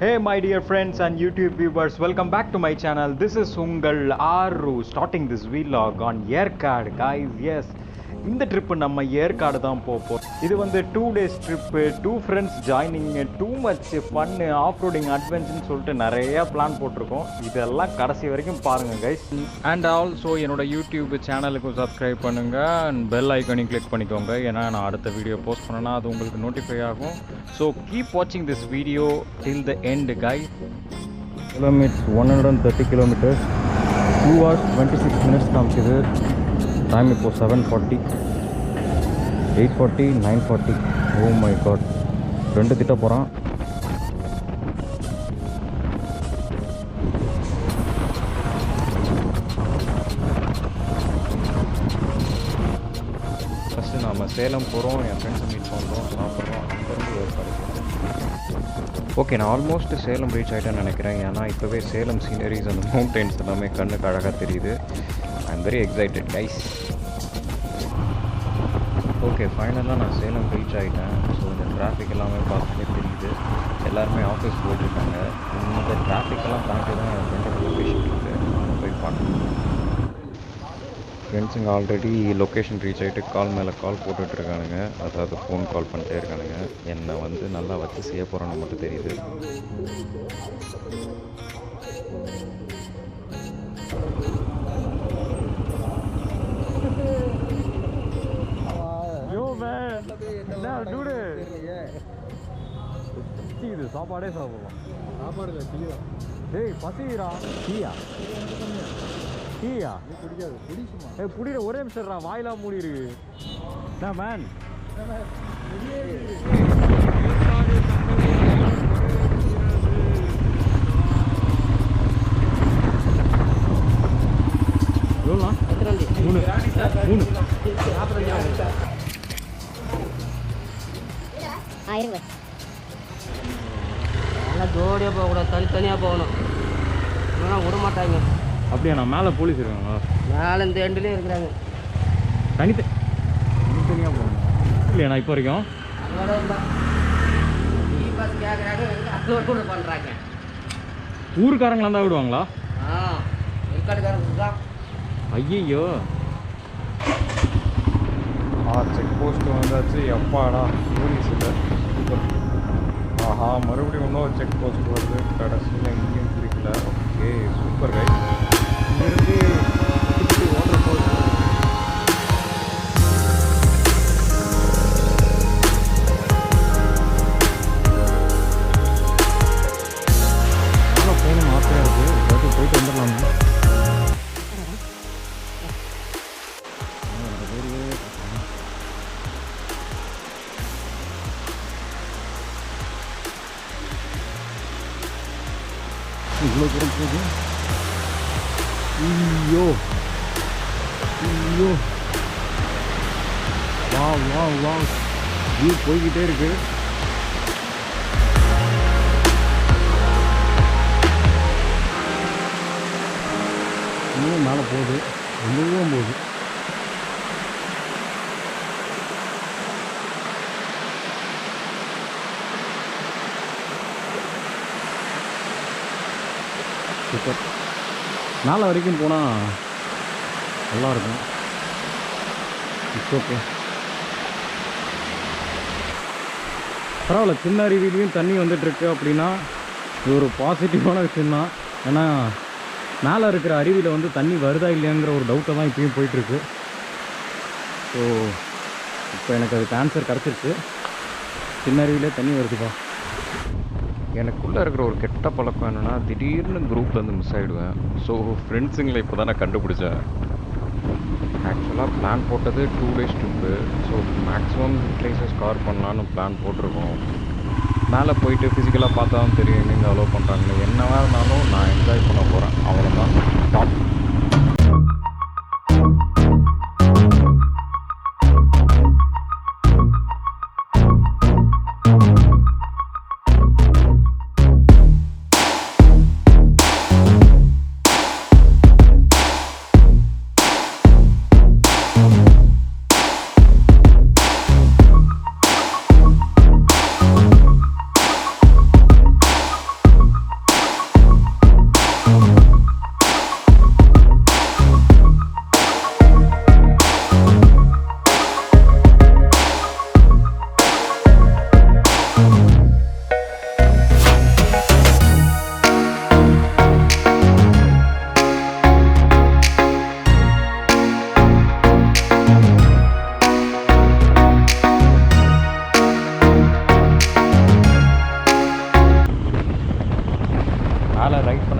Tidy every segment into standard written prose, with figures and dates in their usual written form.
Hey my dear friends and YouTube viewers, welcome back to my channel. This is Ungal Aru starting this vlog on Yercaud guys. Yes, இந்த trip நம்ம ஏற்காடு தான் போகிறோம். இது வந்து 2 days trip, 2 friends joining, too much fun, off roading அட்வென்ச்சர்னு சொல்லிட்டு நிறையா plan போட்டிருக்கோம். இதெல்லாம் கடைசி வரைக்கும் பாருங்கள் கைஸ். அண்ட் ஆல்சோ என்னோட யூடியூப் சேனலுக்கும் சப்ஸ்கிரைப் பண்ணுங்கள் அண்ட் பெல் ஐக்கானையும் கிளிக் பண்ணிக்கோங்க. ஏன்னா நான் அடுத்த வீடியோ போஸ்ட் பண்ணேன்னா அது உங்களுக்கு நோட்டிஃபை ஆகும். ஸோ கீப் வாட்சிங் this video till the end guys. Kilometers 130 kilometers 2 hours 26 minutes காமிக்குது. டைம் இப்போ 7:40 8:40 9:40. ஓ மை காட், 2 திட்ட போகிறான். ஃபஸ்ட்டு நாம் சேலம் போகிறோம், என் ஃப்ரெண்ட்ஸை மீட் பண்ணுறோம், சாப்பிட்றோம், அங்கேருந்து ஏற்காடு. ஓகே, நான் ஆல்மோஸ்ட் சேலம் ரீச் ஆகிட்டேன்னு நினைக்கிறேன். ஏன்னா இப்போவே சேலம் சீனரிஸ் அந்த மவுண்டெயின்ஸ் எல்லாமே கண்ணுக்கு அழகாக தெரியுது. I am very excited guys. Okay, ஃபைனலாக நான் சேலம் ரீச் ஆகிட்டேன். ஸோ இந்த டிராஃபிக் எல்லாமே பார்த்துட்டே தெரியுது. எல்லாருமே ஆஃபீஸ் போயிட்டுருக்காங்க. இந்த டிராஃபிக்கெல்லாம் தாண்டி தான் என் ஃப்ரெண்டோட லொக்கேஷன் இருக்குது. நான் போய் பார்க்கணும். ஃப்ரெண்ட்ஸுங்க ஆல்ரெடி லொக்கேஷன் ரீச் ஆகிட்டு கால் மேலே கால் போட்டுட்ருக்கானுங்க. அதாவது ஃபோன் கால் பண்ணிட்டே இருக்கானுங்க. என்னை வந்து நல்லா வச்சு செய்ய போகிறான்னு மட்டும் தெரியுது. இது சாப்பாடே சாப்பிடலாம். சாப்பாடு இல்லை, டீ தான். டேய் பசிக்கிறா. டீயா டீயா குடிக்காது, குடிக்குமா? குடிக்கிற ஒரே நிமிஷம்டா, வாயிலாம் மூடி இருக்கு. நான் மேன் எவ்வளோண்ணா? 3 இருங்க. நல்லா ஜோடியாக போகக்கூடாது, தனித்தனியாக போகணும். இல்லைன்னா விட மாட்டாங்க. அப்படியா? நான் மேலே போலீஸ் இருக்காங்களா? மேலே இந்த எண்டுலேயே இருக்கிறாங்க. தனித்தனியாக போகணும் இல்லையா? நான் இப்போ வரைக்கும் பண்ணுறாங்க. ஊருக்காரங்களாம் தான் விடுவாங்களா? ஏற்காடுக்காரங்க தான். ஐயோ, செக் போஸ்ட்டு வந்தாச்சு. எப்பாடா போலீஸ் இல்லை. ஆஹா, மறுபடியும் இன்னொரு செக் போஸ்ட் வருது. கடைசியில் எங்கேயும் பிடிக்கல. ஓகே, சூப்பர் கை. இங்கேருந்து வாட்டர் ஃபால்ஸ் போகணும் ஆசையாக இருக்குது. போயிட்டு வந்துடலாம். இவ்வளோ தூரம் போகுது. ஐயோ ஐயோ, வா வா வா, வியூ போய்கிட்டே இருக்கு. இன்னும் மேலே போகுது, இன்னும் போகுது. சூப்பர். மேலே வரைக்கும் போனால் நல்லாயிருக்கும். இட்ஸ் ஓகே, பரவாயில்ல. சின்ன அருவிலையும் தண்ணி வந்துட்டுருக்கு அப்படின்னா இது ஒரு பாசிட்டிவான விஷயந்தான். ஏன்னா மேலே இருக்கிற அருவியில் வந்து தண்ணி வருதா இல்லையாங்கிற ஒரு டவுட்டை தான் இப்போயும் போயிட்டுருக்கு. ஸோ இப்போ எனக்கு அதுக்கு ஆன்சர் கிடச்சிருச்சு. சின்ன அருவிலே தண்ணி வருதுப்பா. எனக்குள்ளே இருக்கிற ஒரு கெட்ட பழக்கம் என்னென்னா, திடீர்னு குரூப்லேருந்து மிஸ் ஆகிடுவேன். ஸோ ஃப்ரெண்ட்ஸுங்களை இப்போ தான் நான் கண்டுபிடிச்சேன். ஆக்சுவலாக பிளான் போட்டது 2 days trip. So maximum places cover பண்ணலான்னு பிளான் போட்டிருக்கோம். மேலே போயிட்டு ஃபிசிக்கலாக பார்த்தா தான் தெரியும் எங்கெங்கே அலோவ் பண்ணுறாங்கன்னு. என்னவா இருந்தாலும் நான் என்ஜாய் பண்ண போகிறேன், அவ்வளோதான். டாப்.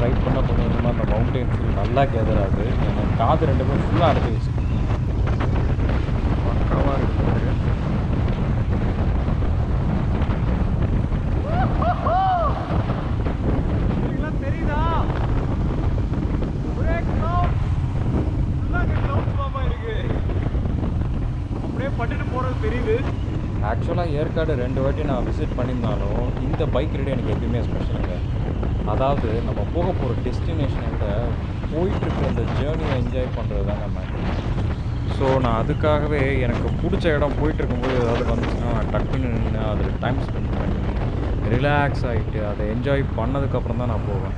ரைட் பண்ண கொஞ்சம் கொஞ்சமாக அந்த மவுண்டைன் ஃபீல் நல்லா கேதர் ஆகுது. எனக்கு காது 2 பேரும் ஃபுல்லாக அடைச்சிருச்சு. பக்காவாக இருக்குது. தெரியுதா? ஒரே க்ளவுட் ஃபுல்லாக க்ளவுட் ஃபார்மாக இருக்கு. அப்படியே பட்டுட்டு போகிறது தெரியுது. ஆக்சுவலாக ஏற்காடு 2 வாட்டி நான் விசிட் பண்ணியிருந்தாலும் இந்த பைக் ரைடு எனக்கு எப்பயுமே ஸ்பெஷலுங்க. அதாவது நம்ம போக போகிற டெஸ்டினேஷனை விட போயிட்டுருக்க அந்த ஜேர்னியை என்ஜாய் பண்ணுறது தாங்க மேட்ரு. ஸோ நான் அதுக்காகவே எனக்கு பிடிச்ச இடம் போயிட்டுருக்கும்போது ஏதாவது வந்துச்சுன்னா நான் டக்குன்னு நின்று அதில் டைம் ஸ்பெண்ட் பண்ணி ரிலாக்ஸ் ஆகிட்டு அதை என்ஜாய் பண்ணதுக்கப்புறம் தான் நான் போவேன்.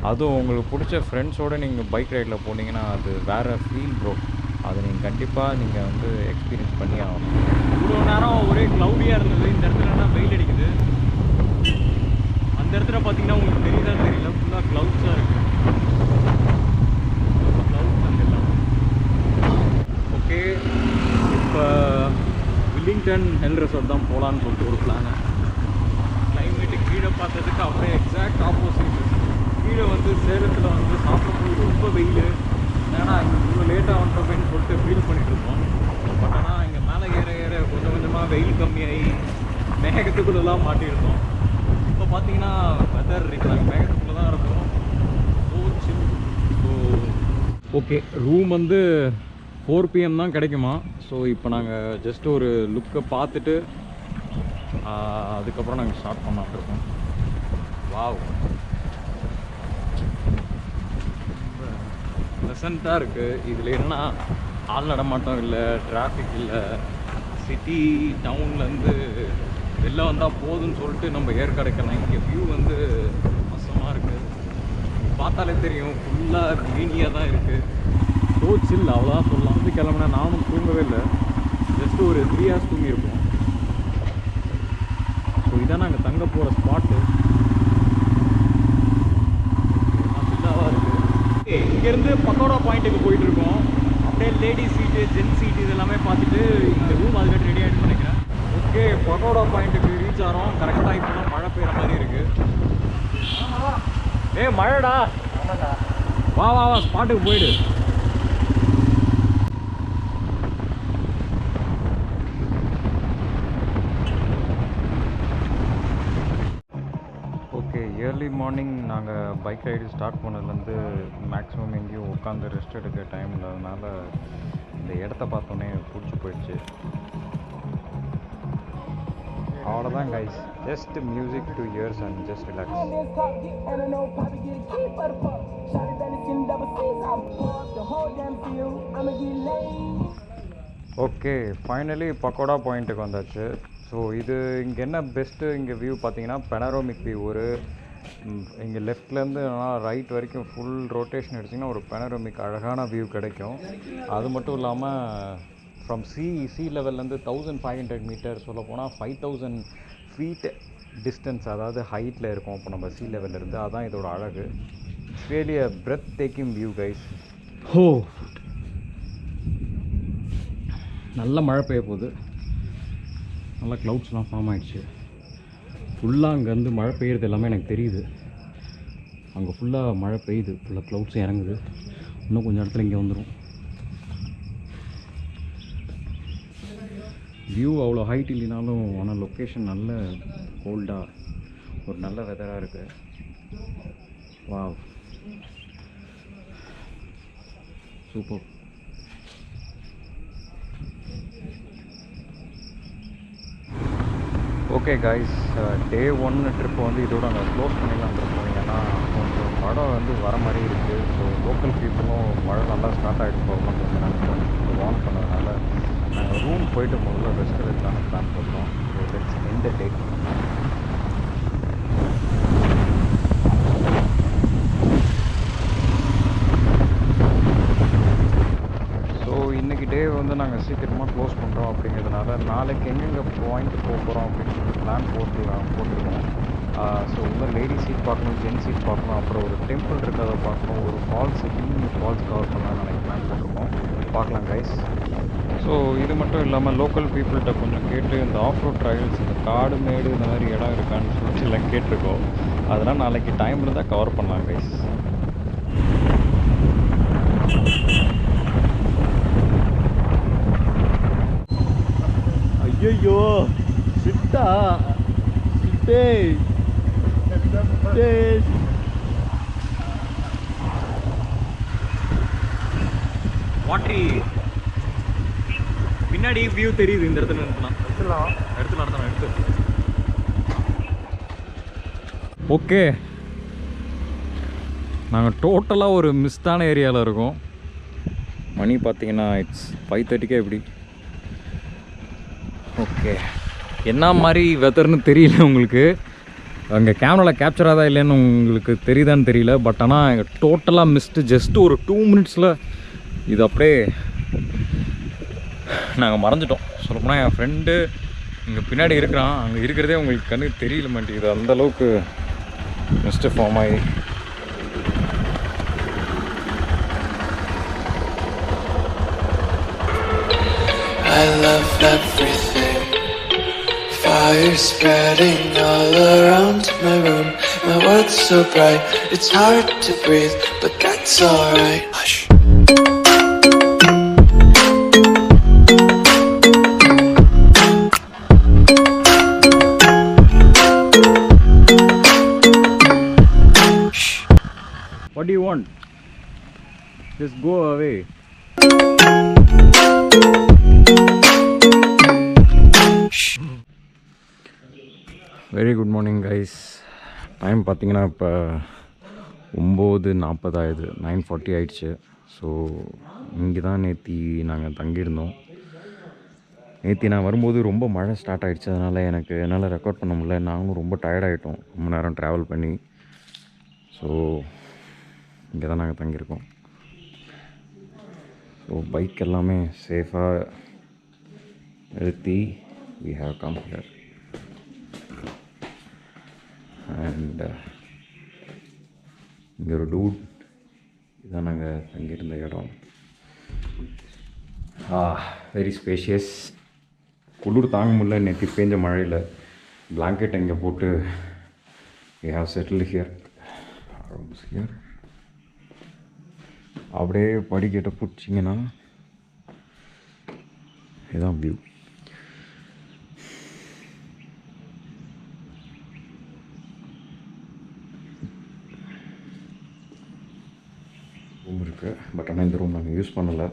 அதுவும் உங்களுக்கு பிடிச்ச ஃப்ரெண்ட்ஸோடு நீங்கள் பைக் ரைடில் போனீங்கன்னா அது வேறு ஃபீல் ப்ரோ. அதை நீங்கள் கண்டிப்பாக நீங்கள் வந்து எக்ஸ்பீரியன்ஸ் பண்ணி ஆகணும். இவ்வளோ நேரம் ஒரே க்ளவுடியாக இருந்தது. இந்த இடத்துலனா வெயில் அடிக்குது. அந்த இடத்துல பார்த்தீங்கன்னா உங்களுக்கு தெரியுதா தெரியல, ஃபுல்லாக க்ளவுட்ஸாக இருக்குது. க்ளவுட்ஸ் அந்த எல்லாம். ஓகே, இப்போ வில்லிங்டன் ஹில் ரெசார்ட் தான் போகலான்னு சொல்லிட்டு ஒரு பிளானு. கிளைமேட்டு கீழே பார்த்ததுக்கு அப்படியே எக்ஸாக்ட் ஆப்போசிட். கீழே வந்து சேலத்தில் வந்து சாப்பிடும்போது ரொம்ப வெயில். ஏன்னா இங்கே இவ்வளோ லேட்டாக வந்துட்டோமேன்னு சொல்லிட்டு ஃபீல் பண்ணிகிட்டு இருக்கோம். பட் ஆனால் இங்கே மேலே ஏற ஏற கொஞ்சம் கொஞ்சமாக வெயில் கம்மியாகி மேகத்துக்குள்ளெல்லாம் மாட்டியிருந்தோம். இப்போ பார்த்தீங்கன்னா வெதர் இப்போ நாங்கள் மேகத்துக்குள்ளே தான் இருக்கோம். ஸோ ஓகே, ரூம் வந்து 4 PM தான் கிடைக்குமா. ஸோ இப்போ நாங்கள் ஜஸ்ட் ஒரு லுக்கை பார்த்துட்டு அதுக்கப்புறம் நாங்கள் ஸ்டார்ட் பண்ணலாம்னு இருக்கோம். வாவ், ப்ளசண்ட்டாக இருக்குது. இதில் என்ன ஆள் நடமாட்டம் இல்லை, டிராஃபிக் இல்லை. சிட்டி டவுன்லேருந்து வெளில வந்தால் போதும்னு சொல்லிட்டு நம்ம ஏற்காடுக்கலாம். இங்கே வியூ வந்து மோசமாக இருக்குது. பார்த்தாலே தெரியும், ஃபுல்லாக க்ரீனியாக தான் இருக்குது. ஸோ சில், அவ்வளோதான் சொல்லலாம். வந்து கிளம்புனா நானும் தூங்கவே இல்லை. ஜஸ்ட்டு ஒரு 3 hours தூங்கியிருப்போம். ஸோ இதான் நாங்கள் தங்க போகிற ஸ்பாட்டு. ஃபுல்லாக இருக்குது. இங்கேருந்து பக்கோடா பாயிண்ட்டுக்கு போயிட்டுருக்கோம். அப்படியே லேடிஸ் சீட்டு, ஜென்ஸ் சீட்டு இதெல்லாமே பார்த்துட்டு இந்த ரூம் அதுக்கிட்ட ரெடி ஆகிட்டு நினைக்கிறேன். ஓகே, பக்கோடா பாயிண்ட்டுக்கு ரீச் ஆகிறோம். கரெக்டாக இப்போ தான் மழை பெய்கிற மாதிரி இருக்குது. மழைடா. வா வா வா, ஸ்பாட்டுக்கு போயிடு. ஏர்லி மார்னிங் நாங்கள் பைக் ரைடு ஸ்டார்ட் பண்ணதுலேருந்து மேக்ஸிமம் எங்கேயும் உட்காந்து ரெஸ்ட் எடுக்க டைம் இல்லாதனால இந்த இடத்த பார்த்தோன்னே பிடிச்சி போயிடுச்சு. அவ்வளோதான் guys, just music to years and just relax. Okay, finally pakoda பாயிண்ட்டுக்கு வந்தாச்சு. ஸோ இது இங்கே என்ன பெஸ்ட்டு, இங்கே வியூ பார்த்தீங்கன்னா பெனரோமிக் வியூ. ஒரு இங்கே லெஃப்ட்லேருந்து ரைட் வரைக்கும் ஃபுல் ரொட்டேஷன் அடிச்சிங்கன்னா ஒரு பெனரோமிக் அழகான வியூ கிடைக்கும். அது மட்டும் இல்லாமல் ஃப்ரம் சி லெவல்லேருந்து 1500 மீட்டர் சொல்ல போனால் 5000 ஃபீட் டிஸ்டன்ஸ், அதாவது ஹைட்டில் இருக்கும் இப்போ நம்ம சி லெவல்லேருந்து. அதுதான் இதோட அழகு. It's really a breathtaking view guys. ஹோ, நல்ல மழை பெய்ய போகுது. நல்லா க்ளவுட்ஸ்லாம் ஃபார்ம் ஆகிடுச்சு. ஃபுல்லாக அங்கேருந்து மழை பெய்யுறது எல்லாமே எனக்கு தெரியுது. அங்கே ஃபுல்லாக மழை பெய்யுது, ஃபுல்லாக க்ளவுட்ஸ் இறங்குது. இன்னும் கொஞ்சம் இடத்துல இங்கே வந்துடும். வியூ அவ்வளோ ஹைட் இல்லைனாலும் ஆனால் லொக்கேஷன் நல்ல கோல்டாக ஒரு நல்ல வெதராக இருக்குது. Wow, super. ஓகே கைஸ், டே 1 ட்ரிப் வந்து இதோட நாங்கள் க்ளோஸ் பண்ணிடலான் இருக்கோம். ஏன்னா கொஞ்சம் மழை வந்து வர மாதிரி இருக்குது. ஸோ லோக்கல் பீப்புளும் மழை நல்லா ஸ்டார்ட் ஆகிட்டு போகலாம் கொஞ்சம் நாங்கள் வார்ன் பண்ணதுனால நாங்கள் ரூம் போயிட்டு முதல்ல ரெஸ்ட் எடுக்கலான்னு பிளான் பண்ணுறோம். ஸோ லெட்ஸ் எண்ட் த டே. இன்றைக்கி டே வந்து நாங்கள் சீக்கிரமாக க்ளோஸ் பண்ணுறோம். அப்படிங்கிறதுனால நாளைக்கு எங்கெங்கே பாயிண்ட் போக போகிறோம் அப்படின்னு சொல்லி பிளான் போட்டிருக்கோம். ஸோ இன்னும் லேடி சீட் பார்க்கணும், ஜென் சீட் பார்க்கணும், அப்புறம் ஒரு டெம்பிள் இருக்கிறத பார்க்கணும், ஒரு ஃபால்ஸ், ஈவினிங் ஃபால்ஸ் கவர் பண்ணலாம் நாளைக்கு பிளான் போட்டிருக்கோம். பார்க்கலாம் கைஸ். ஸோ இது மட்டும் இல்லாமல் லோக்கல் பீப்புள்கிட்ட கொஞ்சம் கேட்டு இந்த ஆஃப் ரோட் ட்ரையல்ஸ், இந்த காடு மேடு இந்த மாதிரி இடம் இருக்கான்னு சொல்லிட்டு எல்லாம் கேட்டிருக்கோம். அதெல்லாம் நாளைக்கு டைம் இருந்தால் கவர் பண்ணலாம் கைஸ். ஐயோ சிட்டா சிட்டே வாட்ரி பின்னாடி வியூ தெரியுது. இந்த இடத்துல நிறுத்தலாம். எடுத்து ஓகே. நாங்கள் டோட்டலாக ஒரு மிஸ்டான ஏரியாவில் இருக்கோம். மணி பார்த்தீங்கன்னா இட்ஸ் 5:30 எப்படி. ஓகே, என்ன மாதிரி வெதர்னு தெரியல உங்களுக்கு. அங்கே கேமராவில் கேப்சர் ஆதா இல்லைன்னு உங்களுக்கு தெரியுதான்னு தெரியல. பட் ஆனால் டோட்டலாக மிஸ்ட்டு. ஜஸ்ட் ஒரு 2 மினிட்ஸில் இது அப்படியே நாங்கள் மறைஞ்சிட்டோம். சொல்லப்போனால் என் ஃப்ரெண்டு இங்கே பின்னாடி இருக்கிறான். அங்கே இருக்கிறதே உங்களுக்கு கண்ணுக்கு தெரியல மாட்டேங்குது. அந்தளவுக்கு மிஸ்ட்டு ஃபார்ம் ஆகி I love everything. Fire spreading all around my room. My world's so bright, it's hard to breathe, but that's alright. Hush. What do you want? Just go away. Very good morning guys. Time பார்த்தீங்கன்னா இப்போ 9:40 ஆகுது. 9:40 ஆயிடுச்சு. So இங்கே தான் நேற்று நாங்கள் தங்கியிருந்தோம். நேற்று நான் வரும்போது ரொம்ப மழை ஸ்டார்ட் ஆகிடுச்சு. அதனால் என்னால் ரெக்கார்ட் பண்ண முடியல. நாங்களும் ரொம்ப டயர்டாகிட்டோம் ரொம்ப நேரம் ட்ராவல் பண்ணி. ஸோ இங்கே தான் நாங்கள் தங்கியிருக்கோம். ஸோ பைக் எல்லாமே சேஃபாக நிறுத்தி we have come here. And இங்கே ஒரு டூட் இதுதான் நாங்கள் தங்கியிருந்த இடம். Very spacious. குளிர் தாங்க முடியல. நேற்று பேஞ்ச மழையில் பிளாங்கெட் இங்கே போட்டு we have settled here. அப்படியே படிக்கட்டை பிடிச்சிங்கன்னா இதுதான் வியூ. ரூம் இருக்குது. பட் ஆனால் இந்த ரூம் நாங்கள் யூஸ் பண்ணலை.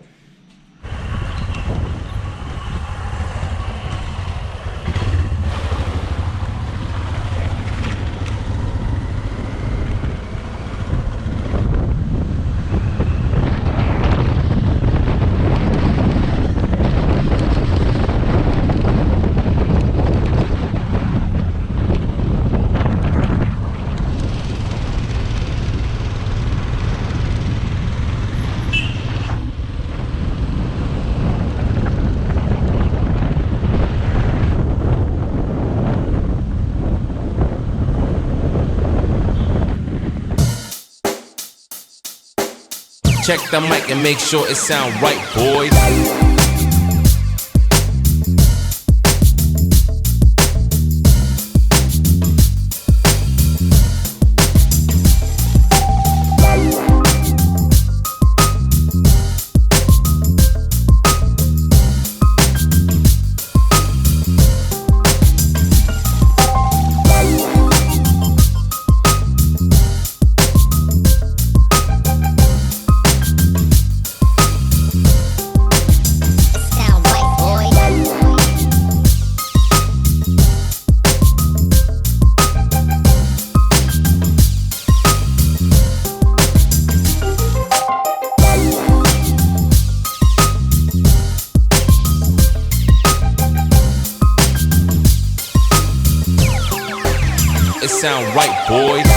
Check the mic and make sure it sound right, boys. It sound right, boys.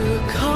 You're